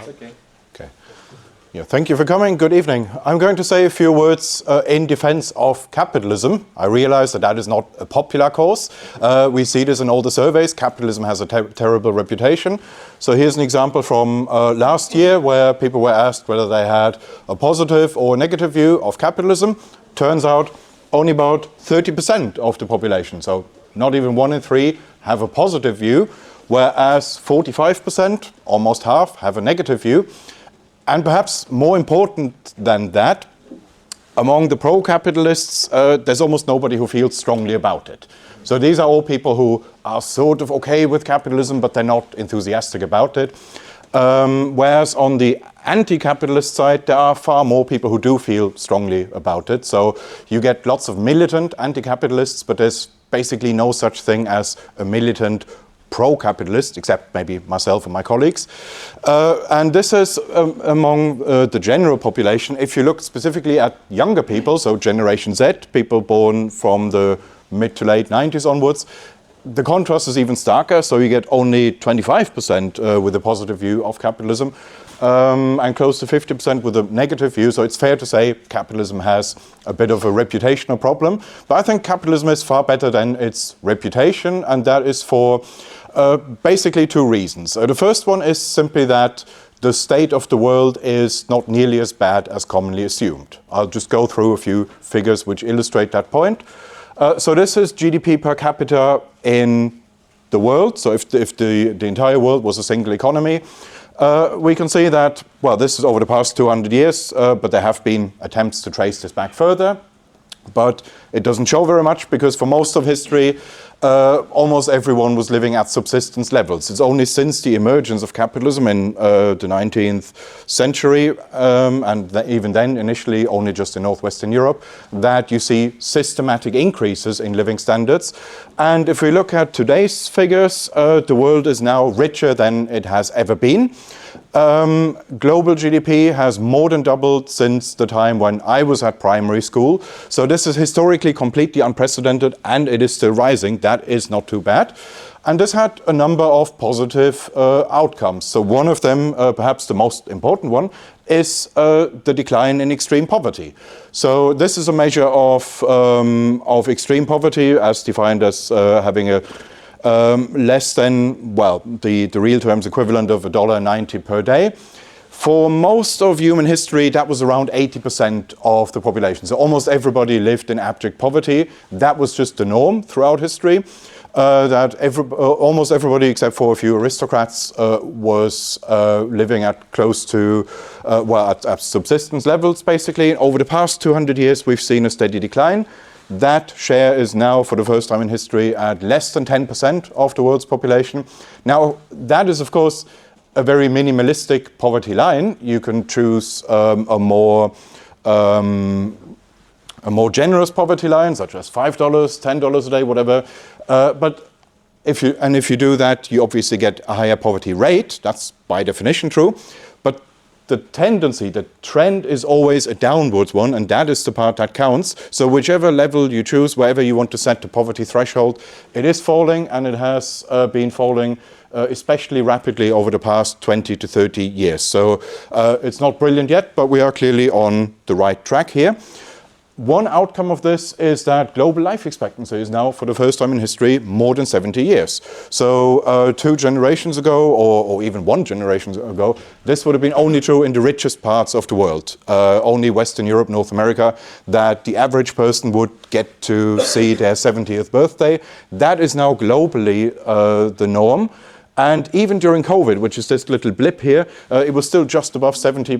Okay. Okay. Yeah, thank you for coming. Good evening. I'm going to say a few words in defense of capitalism. I realize that that is not a popular cause. We see this in all the surveys. Capitalism has a terrible reputation. So here's an example from last year where people were asked whether they had a positive or negative view of capitalism. Turns out only about 30% of the population, so not even 1 in 3, have a positive view, whereas 45%, almost half, have a negative view. And perhaps more important than that, among the pro-capitalists, there's almost nobody who feels strongly about it. So these are all people who are sort of okay with capitalism, but they're not enthusiastic about it. Whereas on the anti-capitalist side, there are far more people who do feel strongly about it. So you get lots of militant anti-capitalists, but there's basically no such thing as a militant pro-capitalist, except maybe myself and my colleagues. And this is among the general population. If you look specifically at younger people, so Generation Z, people born from the mid to late 90s onwards, the contrast is even starker, so you get only 25% with a positive view of capitalism, and close to 50% with a negative view. So it's fair to say capitalism has a bit of a reputational problem. But I think capitalism is far better than its reputation, and that is for basically 2 reasons. The first one is simply that the state of the world is not nearly as bad as commonly assumed. I'll just go through a few figures which illustrate that point. So this is GDP per capita in the world. So if the entire world was a single economy, we can see that, well, this is over the past 200 years, but there have been attempts to trace this back further. But it doesn't show very much because for most of history, almost everyone was living at subsistence levels. It's only since the emergence of capitalism in the 19th century, and even then initially only just in Northwestern Europe, that you see systematic increases in living standards. And if we look at today's figures, the world is now richer than it has ever been. Global GDP has more than doubled since the time when I was at primary school. So this is historically completely unprecedented, and it is still rising. That is not too bad. And this had a number of positive outcomes. So one of them, perhaps the most important one, is the decline in extreme poverty. So this is a measure of extreme poverty as defined as having a less than, well, the real terms equivalent of $1.90 per day. For most of human history, that was around 80% of the population. So almost everybody lived in abject poverty. That was just the norm throughout history. Almost everybody, except for a few aristocrats, was living at close to, at subsistence levels, basically. Over the past 200 years, we've seen a steady decline. That share is now, for the first time in history, at less than 10% of the world's population. Now, that is, of course, a very minimalistic poverty line. You can choose a more generous poverty line, such as $5, $10 a day, whatever. But if you do that, you obviously get a higher poverty rate. That's by definition true. But the tendency, the trend is always a downwards one, and that is the part that counts. So whichever level you choose, wherever you want to set the poverty threshold, it is falling, and it has been falling especially rapidly over the past 20 to 30 years. So it's not brilliant yet, but we are clearly on the right track here. One outcome of this is that global life expectancy is now, for the first time in history, more than 70 years. So 2 generations ago, or even 1 generation ago, this would have been only true in the richest parts of the world. Only Western Europe, North America, that the average person would get to see their 70th birthday. That is now globally the norm. And even during COVID, which is this little blip here, it was still just above 70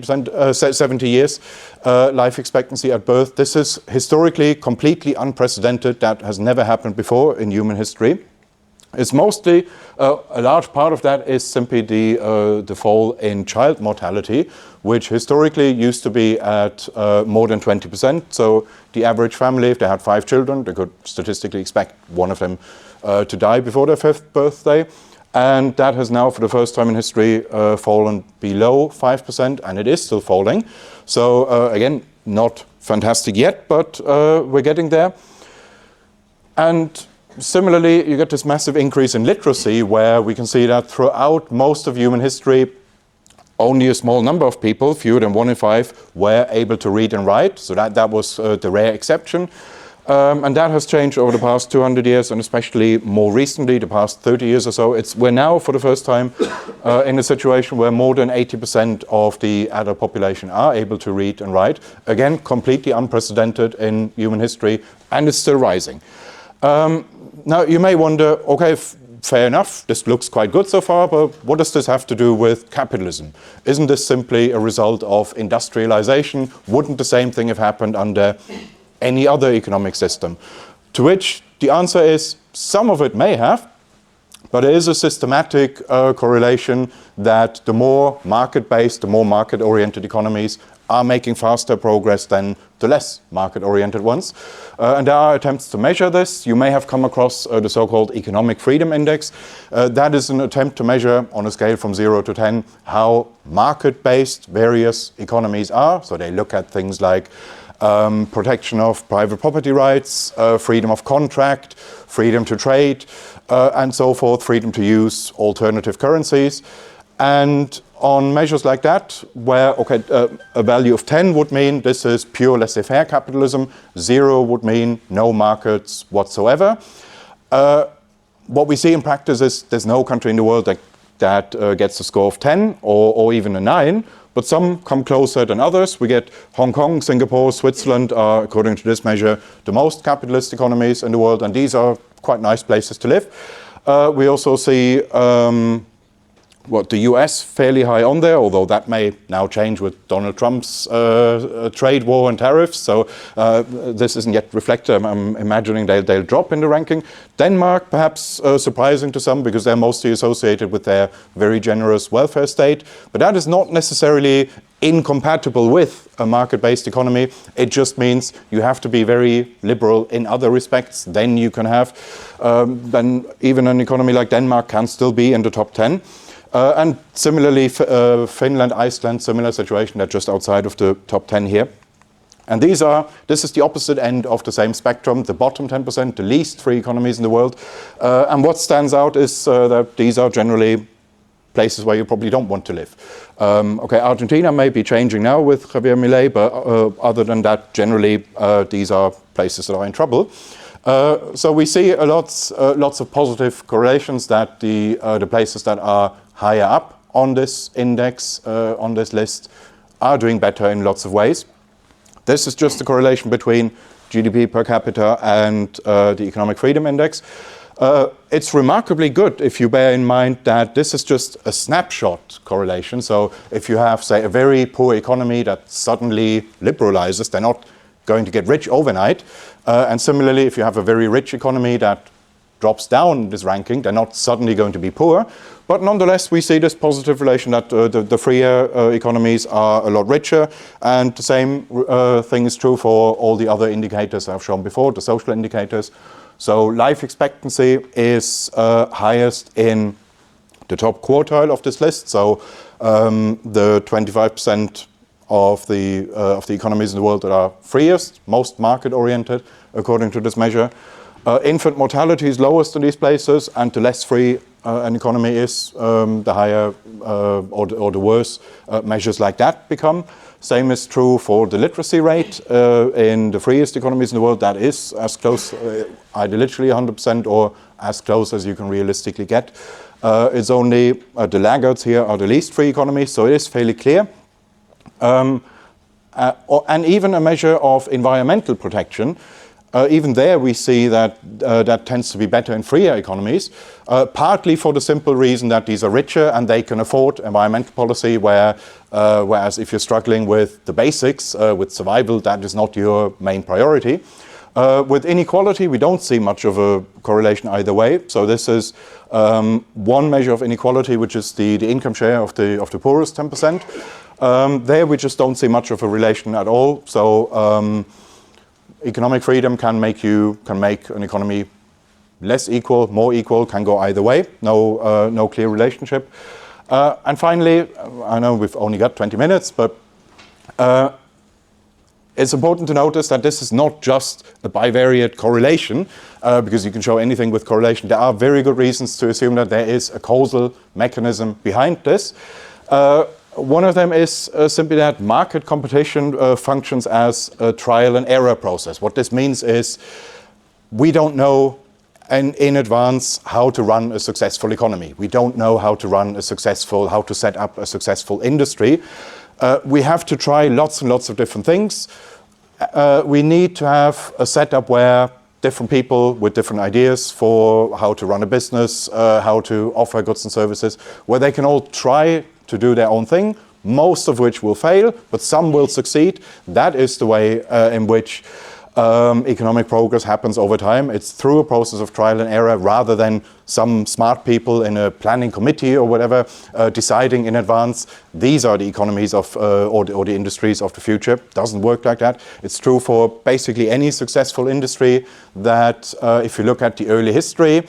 years life expectancy at birth. This is historically completely unprecedented. That has never happened before in human history. It's mostly, a large part of that is simply the fall in child mortality, which historically used to be at more than 20%. So the average family, if they had 5 children, they could statistically expect one of them to die before their 5th birthday. And that has now, for the first time in history, fallen below 5%, and it is still falling. So again, not fantastic yet, but we're getting there. And similarly, you get this massive increase in literacy, where we can see that throughout most of human history, only a small number of people, fewer than 1 in 5, were able to read and write. So that was the rare exception. And that has changed over the past 200 years, and especially more recently, the past 30 years or so. We're now, for the first time, in a situation where more than 80% of the adult population are able to read and write. Again, completely unprecedented in human history, and it's still rising. Now, you may wonder, okay, fair enough, this looks quite good so far, but what does this have to do with capitalism? Isn't this simply a result of industrialization? Wouldn't the same thing have happened under any other economic system? To which the answer is, some of it may have, but there is a systematic correlation that the more market-based, the more market-oriented economies are making faster progress than the less market-oriented ones. And there are attempts to measure this. You may have come across the so-called Economic Freedom Index. That is an attempt to measure on a scale from 0 to 10 how market-based various economies are. So they look at things like protection of private property rights, freedom of contract, freedom to trade, and so forth, freedom to use alternative currencies. And on measures like that, where a value of 10 would mean this is pure laissez-faire capitalism, 0 would mean no markets whatsoever. What we see in practice is there's no country in the world that gets a score of 10 or even a 9, but some come closer than others. We get Hong Kong, Singapore, Switzerland are, according to this measure, the most capitalist economies in the world, and these are quite nice places to live. We also see the US fairly high on there, although that may now change with Donald Trump's trade war and tariffs. So this isn't yet reflected. I'm imagining they'll drop in the ranking. Denmark, perhaps surprising to some, because they're mostly associated with their very generous welfare state. But that is not necessarily incompatible with a market-based economy. It just means you have to be very liberal in other respects. Then you can have, then even an economy like Denmark can still be in the top 10. And similarly, Finland, Iceland, similar situation, they're just outside of the top 10 here. And this is the opposite end of the same spectrum, the bottom 10%, the least free economies in the world. And what stands out is that these are generally places where you probably don't want to live. Argentina may be changing now with Javier Milei, but other than that, generally, these are places that are in trouble. So we see lots of positive correlations that the places that are higher up on this index, on this list, are doing better in lots of ways. This is just a correlation between GDP per capita and the Economic Freedom Index. It's remarkably good if you bear in mind that this is just a snapshot correlation. So if you have, say, a very poor economy that suddenly liberalizes, they're not going to get rich overnight. And similarly, if you have a very rich economy that drops down this ranking, they're not suddenly going to be poor. But nonetheless, we see this positive relation that the freer economies are a lot richer. And the same thing is true for all the other indicators I've shown before, the social indicators. So life expectancy is highest in the top quartile of this list. So the 25% of the economies in the world that are freest, most market-oriented, according to this measure. Infant mortality is lowest in these places, and the less free an economy is, the higher or the worse measures like that become. Same is true for the literacy rate. In the freest economies in the world, that is as close, either literally 100% or as close as you can realistically get. It's only the laggards here are the least free economies, so it is fairly clear. And even a measure of environmental protection, even there we see that that tends to be better in freer economies, partly for the simple reason that these are richer and they can afford environmental policy, whereas if you're struggling with the basics, with survival, that is not your main priority. With inequality, we don't see much of a correlation either way. So this is one measure of inequality, which is the income share of the poorest 10%. There we just don't see much of a relation at all. So economic freedom can make an economy less equal, more equal, can go either way. No clear relationship. And finally, I know we've only got 20 minutes, but it's important to notice that this is not just a bivariate correlation, because you can show anything with correlation. There are very good reasons to assume that there is a causal mechanism behind this. One of them is simply that market competition functions as a trial and error process. What this means is we don't know in advance how to run a successful economy. We don't know how to set up a successful industry. We have to try lots and lots of different things. We need to have a setup where different people with different ideas for how to run a business, how to offer goods and services, where they can all try to do their own thing, most of which will fail, but some will succeed. That is the way in which economic progress happens over time. It's through a process of trial and error rather than some smart people in a planning committee or whatever deciding in advance these are the economies of or the industries of the future. Doesn't work like that. It's true for basically any successful industry that if you look at the early history,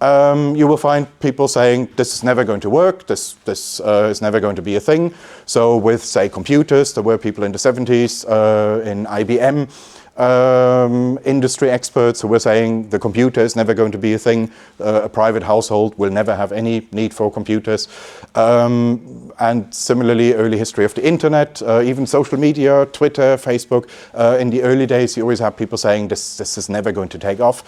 you will find people saying this is never going to work, this is never going to be a thing. So with, say, computers, there were people in the 70s in IBM, industry experts who were saying the computer is never going to be a thing, a private household will never have any need for computers. And similarly, early history of the internet, even social media, Twitter, Facebook, in the early days you always have people saying this is never going to take off.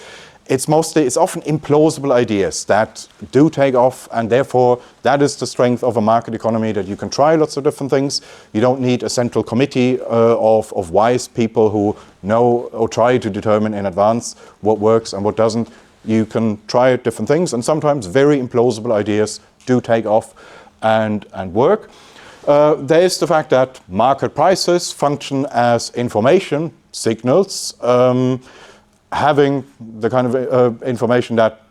It's often implausible ideas that do take off, and therefore that is the strength of a market economy, that you can try lots of different things. You don't need a central committee of wise people who know or try to determine in advance what works and what doesn't. You can try different things, and sometimes very implausible ideas do take off and work. There is the fact that market prices function as information signals. Having the kind of information that,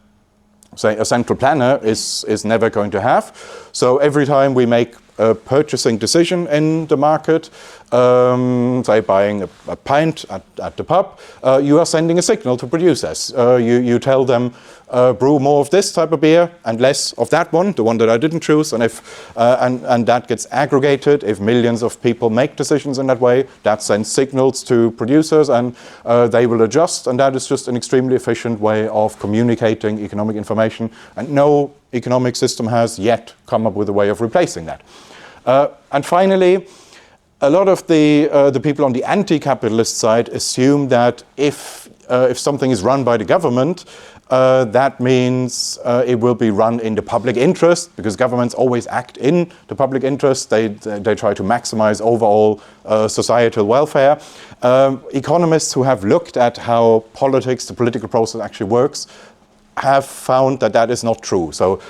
say, a central planner is never going to have. So every time we make a purchasing decision in the market, say buying a pint at the pub, you are sending a signal to producers. You tell them, brew more of this type of beer and less of that one, the one that I didn't choose. And if and that gets aggregated, if millions of people make decisions in that way, that sends signals to producers and they will adjust. And that is just an extremely efficient way of communicating economic information. And no economic system has yet come up with a way of replacing that. And finally, a lot of the people on the anti-capitalist side assume that if something is run by the government, that means it will be run in the public interest, because governments always act in the public interest. They try to maximize overall societal welfare. Economists who have looked at how politics, the political process actually works, have found that that is not true. So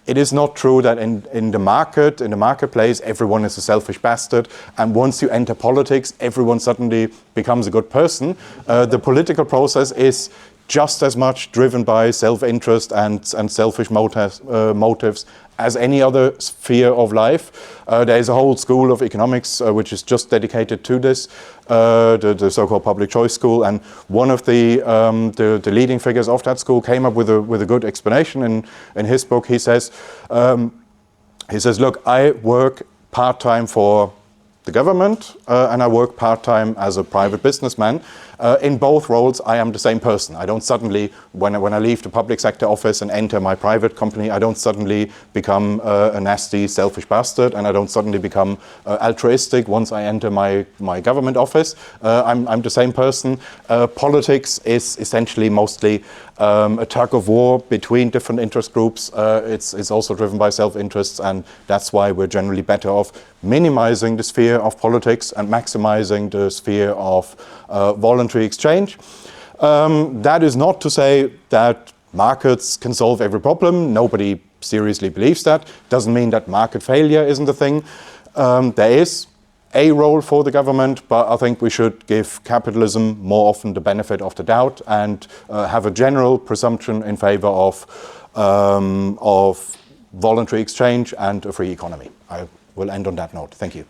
it is not true that in the marketplace, everyone is a selfish bastard, and once you enter politics, everyone suddenly becomes a good person. The political process is just as much driven by self-interest and selfish motives as any other sphere of life. There is a whole school of economics which is just dedicated to this, the so-called public choice school, and one of the leading figures of that school came up with a good explanation in his book. He says, look, I work part-time for the government and I work part-time as a private businessman. In both roles, I am the same person. I don't suddenly, when I leave the public sector office and enter my private company, I don't suddenly become a nasty, selfish bastard, and I don't suddenly become altruistic once I enter my government office. I'm the same person. Politics is essentially mostly a tug of war between different interest groups. It's also driven by self-interests, and that's why we're generally better off minimizing the sphere of politics and maximizing the sphere of voluntary exchange. That is not to say that markets can solve every problem. Nobody seriously believes that. Doesn't mean that market failure isn't a thing. There is a role for the government, but I think we should give capitalism more often the benefit of the doubt and have a general presumption in favor of voluntary exchange and a free economy. I will end on that note. Thank you.